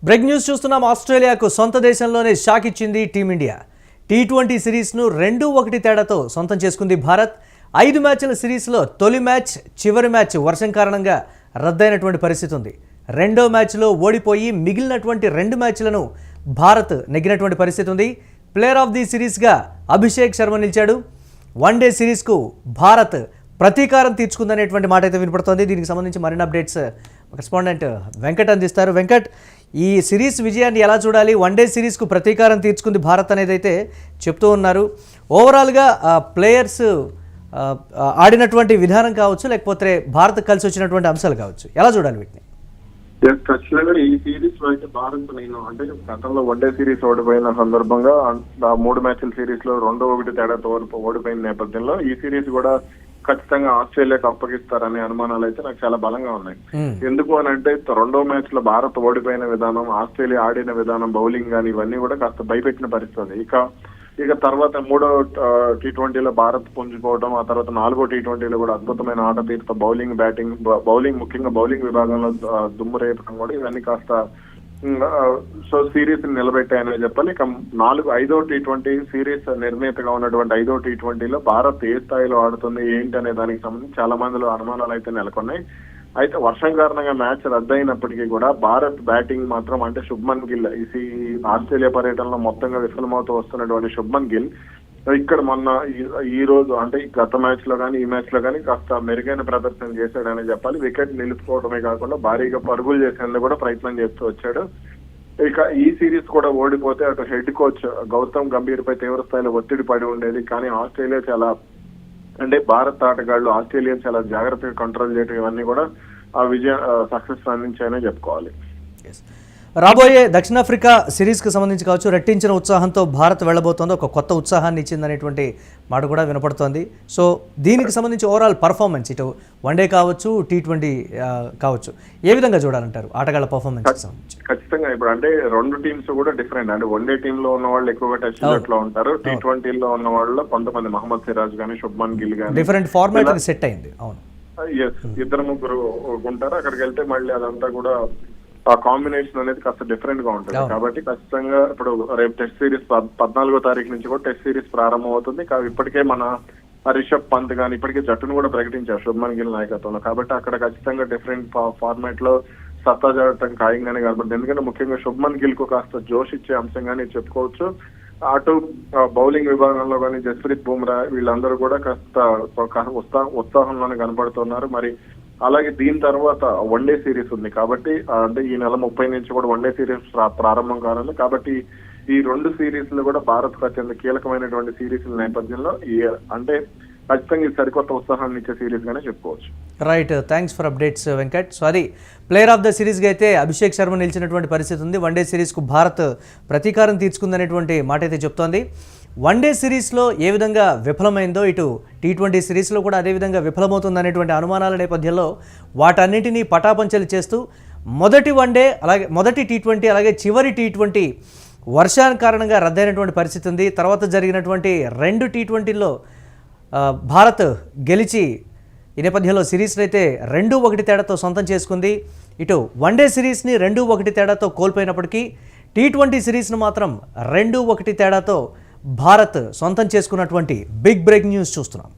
Break news చూస్తున్నాం. ఆస్ట్రేలియాకు సొంత దేశంలోనే షాక్ ఇచ్చింది టీమిండియా. టీ20 సిరీస్ను 2-1 తేడాతో సొంతం చేసుకుంది భారత్. 5 మ్యాచ్ల సిరీస్లో తొలి మ్యాచ్, చివరి మ్యాచ్ వర్షం కారణంగా రద్దయినటువంటి పరిస్థితి ఉంది. రెండో మ్యాచ్లో ఓడిపోయి మిగిలినటువంటి 2 మ్యాచ్లను భారత్ నెగ్గినటువంటి పరిస్థితి ఉంది. ప్లేయర్ ఆఫ్ ది సిరీస్గా అభిషేక్ శర్మ నిలిచాడు. వన్డే సిరీస్కు భారత్ ప్రతీకారం తీర్చుకుందనేటువంటి మాట అయితే వినపడుతోంది. దీనికి సంబంధించి మరిన్ని అప్డేట్స్ కరెస్పాండెంట్ వెంకట్ అందిస్తారు. వెంకట్, ఈ సిరీస్ విజయాన్ని ఎలా చూడాలి? వన్డే సిరీస్కు ప్రతీకారం తీర్చుకుంది భారత్ అనేది అయితే చెప్తూ ఉన్నారు. ఓవరాల్గా ప్లేయర్స్ ఆడినటువంటి విధానం కావచ్చు, లేకపోతే భారత్ కలిసి వచ్చినటువంటి అంశాలు కావచ్చు, ఎలా చూడాలి వీటిని? ఖచ్చితంగా ఈ సిరీస్ లో అయితే భారత్ అంటే గతంలో వన్డే సిరీస్ ఓడిపోయిన సందర్భంగా ఆ 3 మ్యాచ్ల సిరీస్ లో 2-1 తేడాతో ఓడిపోయిన నేపథ్యంలో ఈ సిరీస్ కూడా ఖచ్చితంగా ఆస్ట్రేలియాకు అప్పగిస్తారనే అనుమానాలు అయితే నాకు చాలా బలంగా ఉన్నాయి. ఎందుకు అని అంటే రెండో మ్యాచ్ లో భారత్ ఓడిపోయిన విధానం, ఆస్ట్రేలియా ఆడిన విధానం, బౌలింగ్ కానీ ఇవన్నీ కూడా కాస్త భయపెట్టిన పరిస్థితి. ఇక తర్వాత 3వ టీ20లో భారత్ పుంజుకోవడం, ఆ తర్వాత 4వ టీ20లో కూడా అద్భుతమైన ఆట తీరుతో బౌలింగ్ ముఖ్యంగా బౌలింగ్ విభాగంలో దుమ్ము రేపడం కూడా ఇవన్నీ కాస్త సో సిరీస్ నిలబెట్టాయని చెప్పాలి. ఇక 5వ టీ20 సిరీస్ నిర్ణీతగా ఉన్నటువంటి 5వ టీ20లో భారత్ ఏ స్థాయిలో ఆడుతుంది ఏంటి అనే దానికి సంబంధించి చాలా మందిలో అనుమానాలు అయితే నెలకొన్నాయి. అయితే వర్షం కారణంగా మ్యాచ్ రద్దయినప్పటికీ కూడా భారత్ బ్యాటింగ్ మాత్రం అంటే శుభ్మన్ గిల్ ఈ ఆస్ట్రేలియా పర్యటనలో మొత్తంగా విఫలమవుతూ వస్తున్నటువంటి శుభ్మన్ గిల్ ఇక్కడ మొన్న ఈ రోజు అంటే గత మ్యాచ్ లో కానీ ఈ మ్యాచ్ లో కానీ కాస్త మెరుగైన ప్రదర్శన చేశాడని చెప్పాలి. వికెట్ నిలుపుకోవడమే కాకుండా భారీగా పరుగులు చేసేందుకు కూడా ప్రయత్నం చేస్తూ వచ్చాడు. ఇక ఈ సిరీస్ కూడా ఓడిపోతే అటు హెడ్ కోచ్ గౌతమ్ గంభీర్ పై తీవ్ర స్థాయిలో ఒత్తిడి పడి ఉండేది. కానీ ఆస్ట్రేలియా చాలా అంటే భారత్ ఆటగాళ్లు ఆస్ట్రేలియా చాలా జాగ్రత్తగా కంట్రోల్ చేయడం ఇవన్నీ కూడా ఆ విజయం సక్సెస్ అందించాయనే చెప్పుకోవాలి. రాబోయే దక్షిణాఫ్రికా సిరీస్కి సంబంధించి కావచ్చు, రెట్టించిన ఉత్సాహంతో భారత్ వెళ్ళబోతోంది. ఒక కొత్త ఉత్సాహాన్ని ఇచ్చిందనేటువంటి మాట కూడా వినపడుతోంది. సో దీనికి సంబంధించి ఓవరాల్ పర్ఫార్మెన్స్ ఇటు వన్డే కావచ్చు, టీ20 కావచ్చు, ఏ విధంగా చూడాలంటారు ఆటగాళ్ల పర్ఫార్మెన్స్ సంబంధించి? ఖచ్చితంగా ఇప్పుడు అంటే 2 టీమ్స్ కూడా డిఫరెంట్. అంటే వన్డే టీమ్ లో ఉన్న వాళ్ళు ఎక్కువగా టెస్ట్ లో ఉంటారు. టీ20లో ఉన్న వాళ్ళు కొంతమంది మహమ్మద్ సిరాజ్ గానీ, శుభ్మన్ గిల్ గానీ డిఫరెంట్ ఫార్మాట్ సెట్ అయింది. అవును, ఇద్దరు ముగ్గురు ఉంటారు. అక్కడికి వెళ్తే మళ్ళీ అదంతా కూడా ఆ కాంబినేషన్ అనేది కాస్త డిఫరెంట్ గా ఉంటుంది. కాబట్టి ఖచ్చితంగా ఇప్పుడు రేపు టెస్ట్ సిరీస్ 14వ తారీఖు నుంచి కూడా టెస్ట్ సిరీస్ ప్రారంభం అవుతుంది. ఇప్పటికే మన రిషబ్ పంత్ గానీ ఇప్పటికే జట్టును కూడా ప్రకటించారు శుభ్మన్ గిల్ నాయకత్వంలో. కాబట్టి అక్కడ ఖచ్చితంగా డిఫరెంట్ ఫార్మాట్ లో సత్తా చాటం ఖాయంగానే కనబడుతుంది. ఎందుకంటే ముఖ్యంగా శుభ్మన్ గిల్ కు కాస్త జోష్ ఇచ్చే అంశంగానే చెప్పుకోవచ్చు. అటు బౌలింగ్ విభాగంలో కానీ జస్ప్రీత్ బుమ్రా వీళ్ళందరూ కూడా కాస్త ఉత్సాహంలోనే కనబడుతున్నారు. మరి అలాగే దీని తర్వాత వన్డే సిరీస్ ఉంది. కాబట్టి అంటే ఈ నెల 30 నుంచి కూడా వన్డే సిరీస్ ప్రారంభం కానుంది. కాబట్టి ఈ 2 సిరీస్లు కూడా భారత్ కు అత్యంత కీలకమైనటువంటి సిరీస్ల నేపథ్యంలో అంటే ఖచ్చితంగా ఇది సరికొత్త ఉత్సాహాన్ని ఇచ్చే సిరీస్ గానే చెప్పుకోవచ్చు. Right, thanks for updates Venkat. Sorry, player of the సిరీస్గా అయితే అభిషేక్ శర్మ నిలిచినటువంటి పరిస్థితి ఉంది. వన్డే సిరీస్కు భారత్ ప్రతీకారం తీర్చుకుందనేటువంటి మాట అయితే చెప్తోంది. వన్డే సిరీస్లో ఏ విధంగా విఫలమైందో ఇటు టీ20 సిరీస్లో కూడా అదేవిధంగా విఫలమవుతుందనేటువంటి అనుమానాల నేపథ్యంలో వాటన్నింటినీ పటాపంచలు చేస్తూ మొదటి వన్డే, అలాగే మొదటి టీ20, అలాగే చివరి టీ20 వర్షాల కారణంగా రద్దయినటువంటి పరిస్థితి ఉంది. తర్వాత జరిగినటువంటి 2 టీ20లో భారత్ గెలిచి ఈ నేపథ్యంలో సిరీస్ని అయితే 2-1 తేడాతో సొంతం చేసుకుంది. ఇటు వన్డే సిరీస్ని 2-1 తేడాతో కోల్పోయినప్పటికీ టీ20 సిరీస్ను మాత్రం 2-1 తేడాతో భారత్ సొంతం చేసుకున్నటువంటి బిగ్ బ్రేక్ న్యూస్ చూస్తున్నాం.